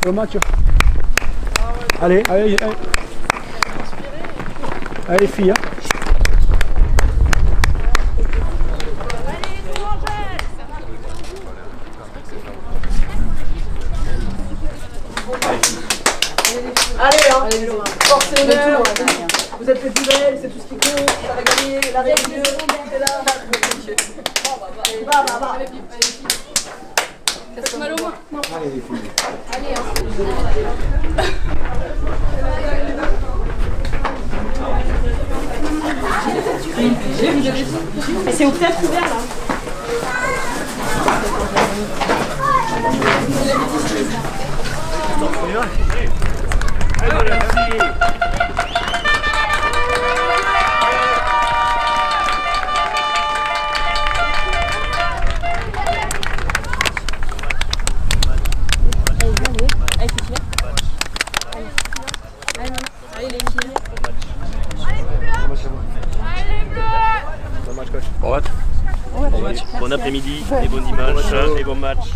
Au match. Allez, allez, allez. Allez, filles. Hein. Allez, hein. Force et honneur. Vous êtes les plus belles, c'est tout ce qui compte. Ça va gagner, la règle, c'est là. Va. Casse mal au moins. Allez, les filles. Allez, Mais c'est au peut-être ouvert là. Bon après-midi, et bon dimanche, et bon match.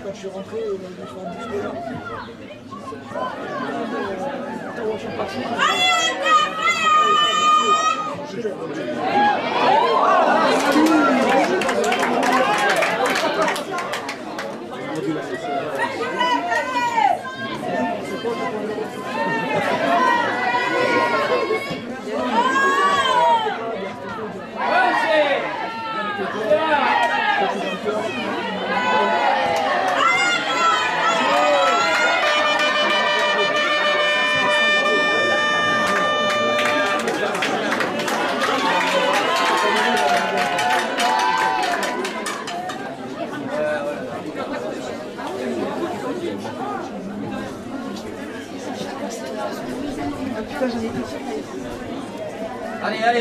Quand je suis rentré, je suis en disque là. Allez.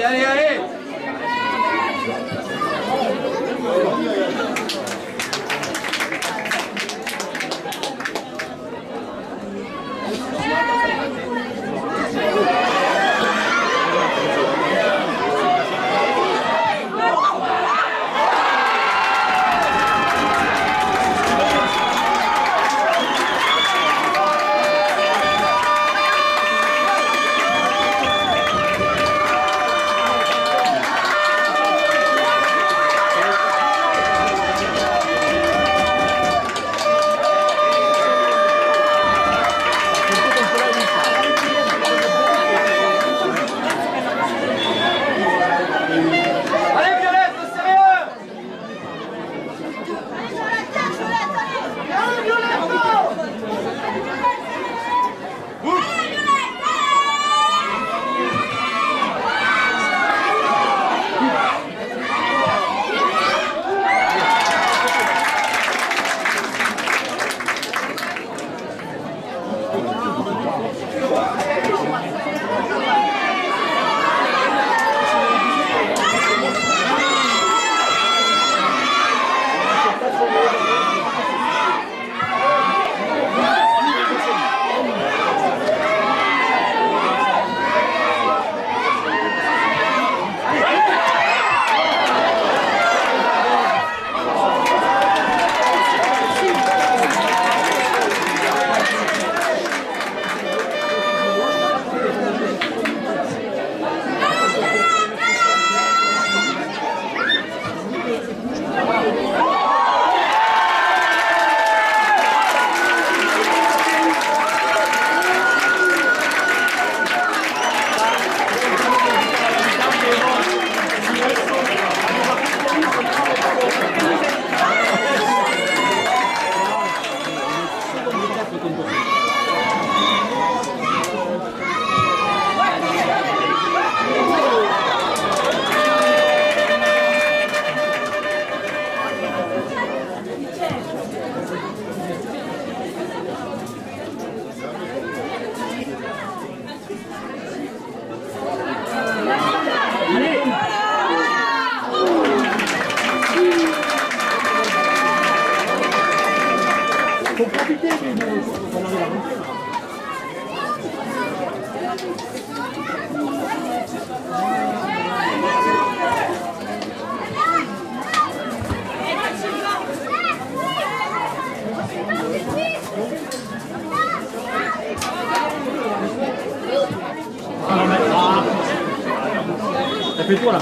profiter, mais bon, on en est là. Ça fait toi là.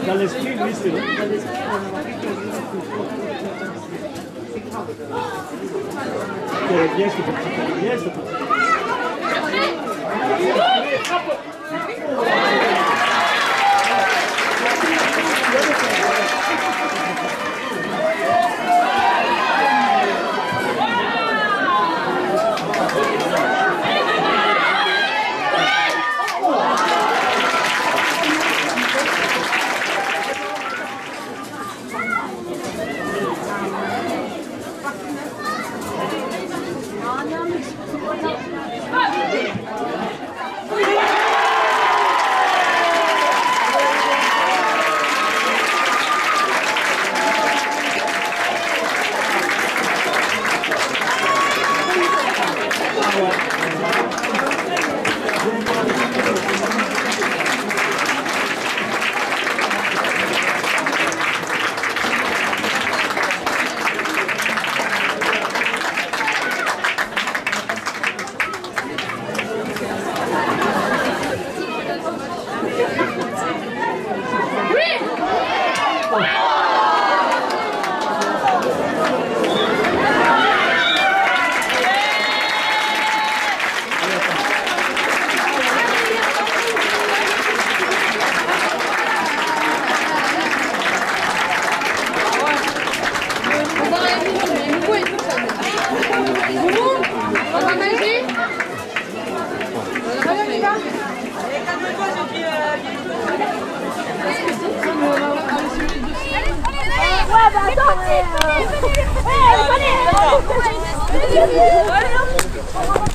Dans l'esprit, oui, c'est vrai. Bien, c'est petit. Bien, c'est petit.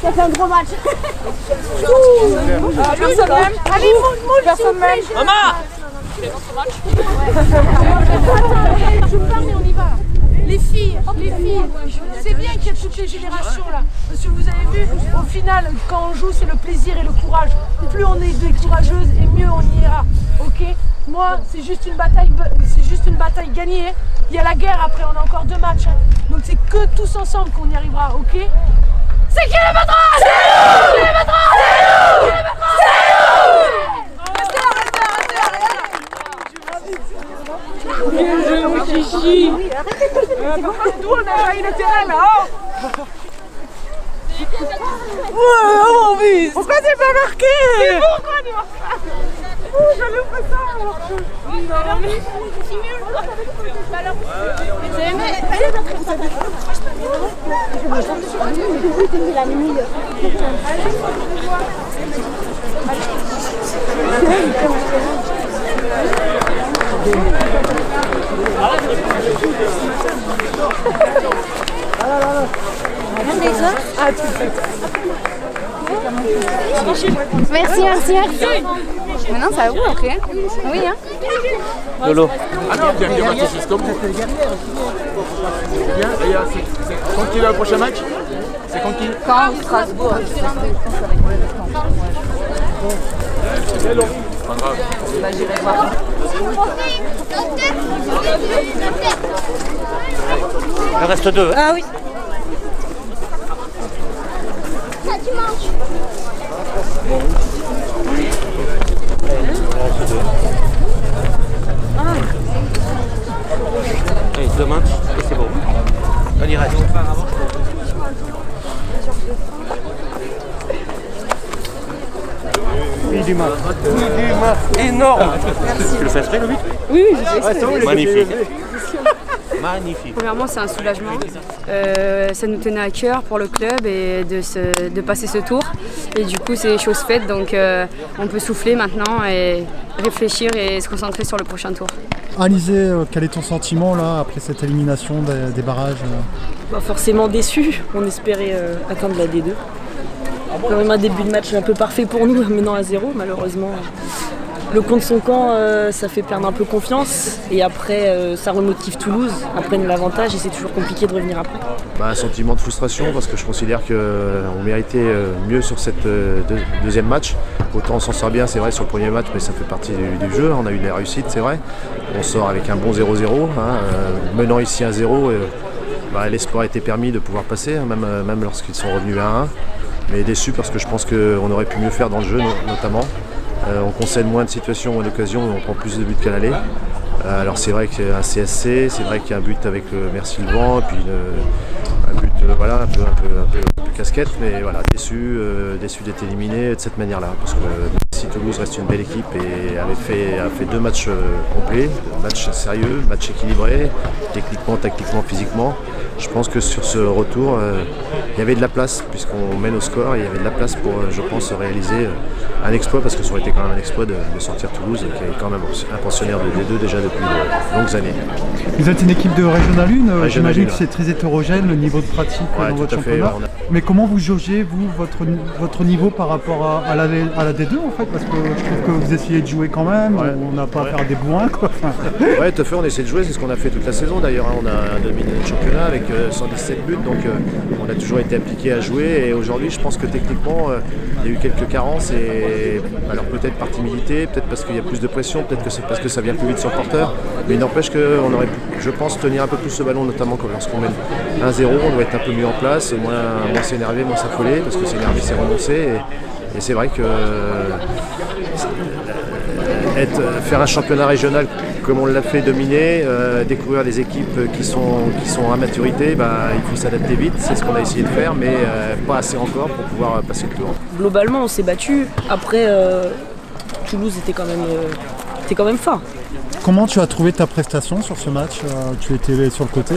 Ça fait un gros match. Personne même. Allez, moule, Personne même. Maman. Tu fais notre match. Je vous parle, mais on y va. les filles, c'est bien qu'il y ait toutes les générations là. Parce que vous avez vu, au final, quand on joue, c'est le plaisir et le courage. Plus on est courageuse et mieux on y ira. Ok? Moi, c'est juste une bataille gagnée. Il y a la guerre après, on a encore 2 matchs. Hein. Donc c'est que tous ensemble qu'on y arrivera, ok? C'est qui les battra? C'est nous! Qui les battra? C'est nous! Qui les battra? C'est nous! Restez là, chichi! D'où on a envahi le terrain là, oh! Oh, mais pourquoi t'es pas marqué? C'est pourquoi t'es marqué? J'allais faire ça alors que... Non, mais... Merci. Maintenant ça roule après. Oui hein. Lolo. Ah non, bien battu jusqu'au bout. C'est bien. Et c'est contre qui le prochain match? C'est contre qui? Quand Strasbourg. C'est long. Pas grave. Bah, j'irai voir. Il reste 2. Ah oui. Ça tu manges. Allez, 2 matchs et c'est bon. On y reste. Énorme. Tu le fais exprès le but? Oui, je sais. Magnifique. Magnifique. Premièrement, c'est un soulagement. Ça nous tenait à cœur pour le club et de passer ce tour. Et du coup, c'est chose faite, donc on peut souffler maintenant et réfléchir et se concentrer sur le prochain tour. Alizé, quel est ton sentiment là après cette élimination des barrages? Forcément déçu, on espérait atteindre la D2. Quand même un début de match un peu parfait pour nous, menant à 0 malheureusement. Le contre son camp, ça fait perdre un peu confiance et après ça remotive Toulouse, après l'avantage et c'est toujours compliqué de revenir après. Un sentiment de frustration parce que je considère qu'on méritait mieux sur cette deuxième match. Autant on s'en sort bien, c'est vrai, sur le premier match, mais ça fait partie du jeu. On a eu des réussites, c'est vrai. On sort avec un bon 0-0, menant ici 1-0. L'espoir était permis de pouvoir passer, même lorsqu'ils sont revenus à 1. Mais déçu parce que je pense qu'on aurait pu mieux faire dans le jeu notamment. On concède moins de situations, moins d'occasions, on prend plus de buts qu'à l'aller. Alors c'est vrai qu'il y a un CSC, c'est vrai qu'il y a un but avec Merci le vent, et puis un but un peu casquette, mais voilà, déçu d'être éliminé de cette manière-là. Parce que si Toulouse reste une belle équipe et a fait 2 matchs complets, matchs sérieux, matchs équilibrés, techniquement, tactiquement, physiquement. Je pense que sur ce retour, il y avait de la place, puisqu'on mène au score, et il y avait de la place pour, je pense, réaliser un exploit, parce que ça aurait été quand même un exploit de sortir Toulouse, qui est quand même un pensionnaire de D2 déjà depuis de longues années. Vous êtes une équipe de Régional 1, j'imagine que c'est très hétérogène le niveau de pratique dans votre championnat. Mais comment vous jaugez, vous, votre niveau par rapport à la D2 en fait? Parce que je trouve que vous essayez de jouer quand même, on n'a pas à faire des bourrins quoi. Ouais, tout à fait, on essaie de jouer, c'est ce qu'on a fait toute la saison d'ailleurs. On a dominé le championnat avec 117 buts, donc on a toujours été impliqué à jouer. Et aujourd'hui, je pense que techniquement, il y a eu quelques carences. Et alors peut-être par timidité, peut-être parce qu'il y a plus de pression, peut-être que c'est parce que ça vient plus vite sur le porteur. Mais il n'empêche qu'on aurait pu, je pense, tenir un peu plus ce ballon, notamment lorsqu'on mène 1-0, on doit être un peu mieux en place, moins s'énerver, moins s'affoler, parce que s'énerver, c'est renoncer. Et c'est vrai que faire un championnat régional comme on l'a fait dominer, découvrir des équipes qui sont à maturité, il faut s'adapter vite, c'est ce qu'on a essayé de faire, mais pas assez encore pour pouvoir passer le tour. Globalement, on s'est battu. Après, Toulouse était quand même fort. Comment tu as trouvé ta prestation sur ce match? Tu étais sur le côté,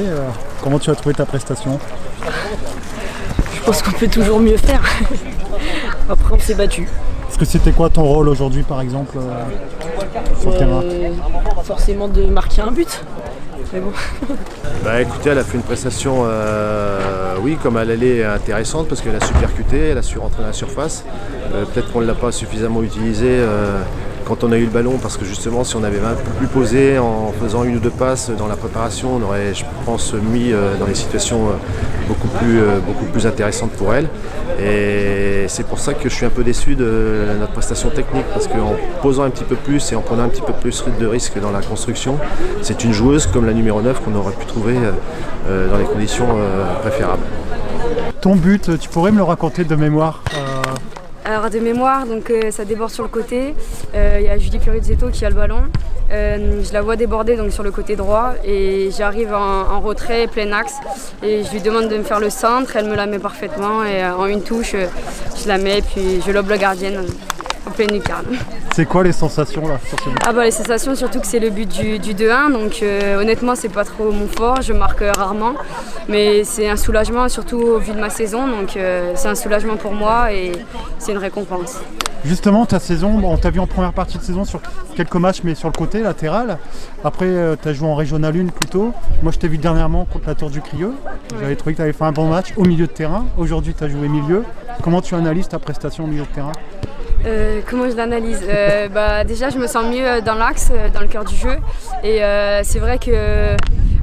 comment tu as trouvé ta prestation? Je pense qu'on peut toujours mieux faire. Après, on s'est battu. Est-ce que c'était quoi ton rôle aujourd'hui, par exemple, sur le terrain? Forcément de marquer un but. Mais bon. Écoutez, elle a fait une prestation, oui, comme elle est intéressante, parce qu'elle a su percuter, elle a su rentrer dans la surface. Peut-être qu'on ne l'a pas suffisamment utilisée quand on a eu le ballon, parce que justement si on avait un peu plus posé en faisant 1 ou 2 passes dans la préparation, on aurait, je pense, mis dans des situations beaucoup plus intéressantes pour elle. Et c'est pour ça que je suis un peu déçu de notre prestation technique, parce qu'en posant un petit peu plus et en prenant un petit peu plus de risques dans la construction, c'est une joueuse comme la numéro 9 qu'on aurait pu trouver dans les conditions préférables. Ton but, tu pourrais me le raconter de mémoire? Alors de mémoire, donc ça déborde sur le côté. Il y a Julie Curie-Zetto qui a le ballon. Je la vois déborder donc sur le côté droit et j'arrive en retrait, plein axe. Et je lui demande de me faire le centre, elle me la met parfaitement et en une touche, je la mets puis je lobe la gardienne en pleine lucarne. C'est quoi les sensations là sur ce but? Ah bah les sensations, surtout que c'est le but du 2-1, donc honnêtement c'est pas trop mon fort, je marque rarement, mais c'est un soulagement surtout au vu de ma saison, donc c'est un soulagement pour moi et c'est une récompense. Justement, ta saison, on t'a vu en première partie de saison sur quelques matchs, mais sur le côté latéral. Après, tu as joué en Régional 1 plutôt. Moi, je t'ai vu dernièrement contre la Tour du Crieux. J'avais trouvé que tu avais fait un bon match au milieu de terrain. Aujourd'hui, tu as joué milieu. Comment tu analyses ta prestation au milieu de terrain? Comment je l'analyse? Déjà, je me sens mieux dans l'axe, dans le cœur du jeu. Et c'est vrai que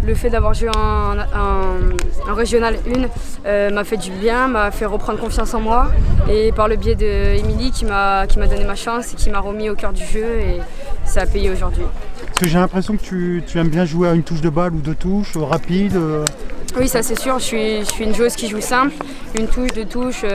le fait d'avoir joué en Régional 1 m'a fait du bien, m'a fait reprendre confiance en moi. Et par le biais d'Emilie qui m'a donné ma chance et qui m'a remis au cœur du jeu, et ça a payé aujourd'hui. Parce que j'ai l'impression que tu aimes bien jouer à une touche de balle ou 2 touches, rapide. Oui, ça c'est sûr, je suis une joueuse qui joue simple, une touche, 2 touches.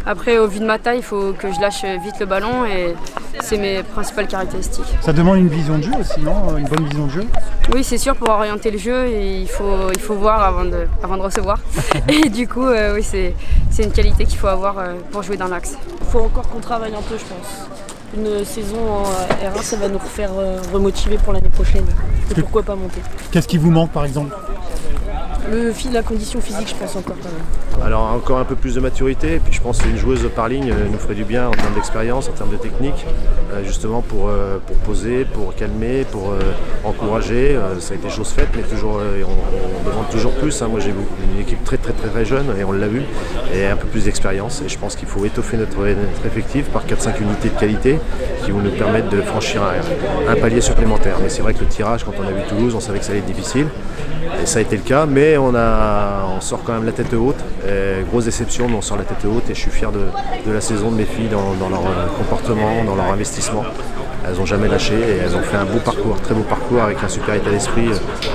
Après, au vu de ma taille, il faut que je lâche vite le ballon et c'est mes principales caractéristiques. Ça demande une vision de jeu aussi, non? Une bonne vision de jeu? Oui, c'est sûr, pour orienter le jeu, il faut voir avant de recevoir. Et du coup, oui, c'est une qualité qu'il faut avoir pour jouer dans l'axe. Il faut encore qu'on travaille un peu, je pense. Une saison en R1, ça va nous refaire remotiver pour l'année prochaine. Et pourquoi pas monter? Qu'est-ce qui vous manque par exemple? La condition physique, je pense encore quand même. Alors encore un peu plus de maturité, et puis je pense qu'une joueuse par ligne nous ferait du bien en termes d'expérience, en termes de technique, justement pour poser, pour calmer, pour encourager. Ça a été chose faite, mais toujours, on demande toujours plus. Moi j'ai une équipe très jeune, et on l'a vu, et un peu plus d'expérience. Et je pense qu'il faut étoffer notre effectif par 4-5 unités de qualité qui vont nous permettre de franchir un palier supplémentaire. Mais c'est vrai que le tirage, quand on a vu Toulouse, on savait que ça allait être difficile. Et ça a été le cas, mais on sort quand même la tête haute. Grosse déception, mais on sort la tête haute et je suis fier de la saison de mes filles dans leur comportement, dans leur investissement. Elles n'ont jamais lâché et elles ont fait un beau parcours, très beau parcours avec un super état d'esprit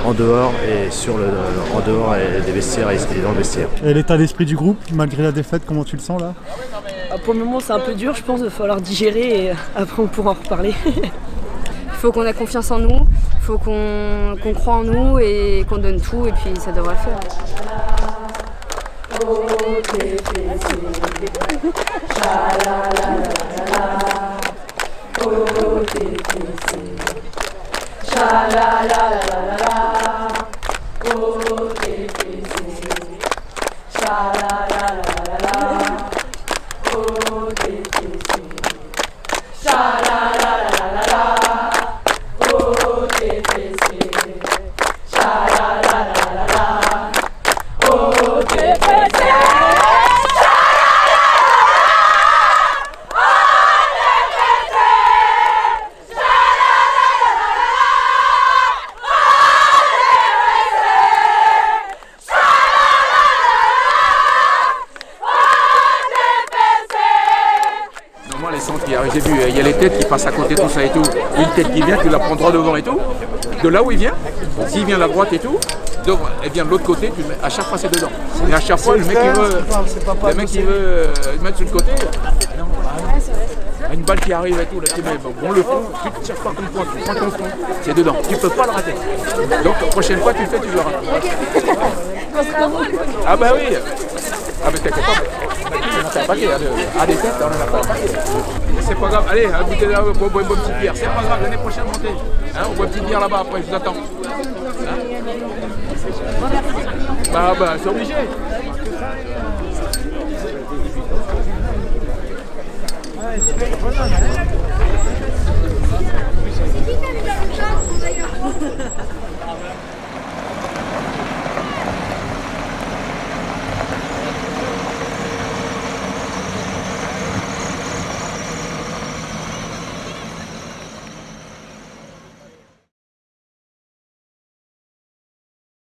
en dehors et en dehors des vestiaires et dans le vestiaire. Et l'état d'esprit du groupe, malgré la défaite, comment tu le sens là? Pour le moment c'est un peu dur, je pense, il va falloir digérer et après on pourra en reparler. Il faut qu'on ait confiance en nous, il faut qu'on croie en nous et qu'on donne tout et puis ça devrait le faire. J'ai vu, il y a les têtes qui passent à côté, tout ça et tout. Une tête qui vient, tu la prends droit devant et tout. De là où il vient, s'il vient de la droite et tout, elle vient de l'autre côté, à chaque fois c'est dedans. Et à chaque fois, le mec qui veut mettre sur le côté, une balle qui arrive et tout, là, tu mets bon le fond, tu ne tires pas comme point, tu prends ton fond, c'est dedans. Tu peux pas le rater. Donc la prochaine fois, tu le fais, tu verras. Ah bah oui. Ah mais t'es capable. C'est un paquet, à des têtes, on en a pas un paquet. C'est pas grave, allez, goûtez là, on boit une bonne petite bière. C'est pas grave, l'année prochaine, montez. On boit une petite bière là-bas après, je vous attends. Bah, c'est obligé.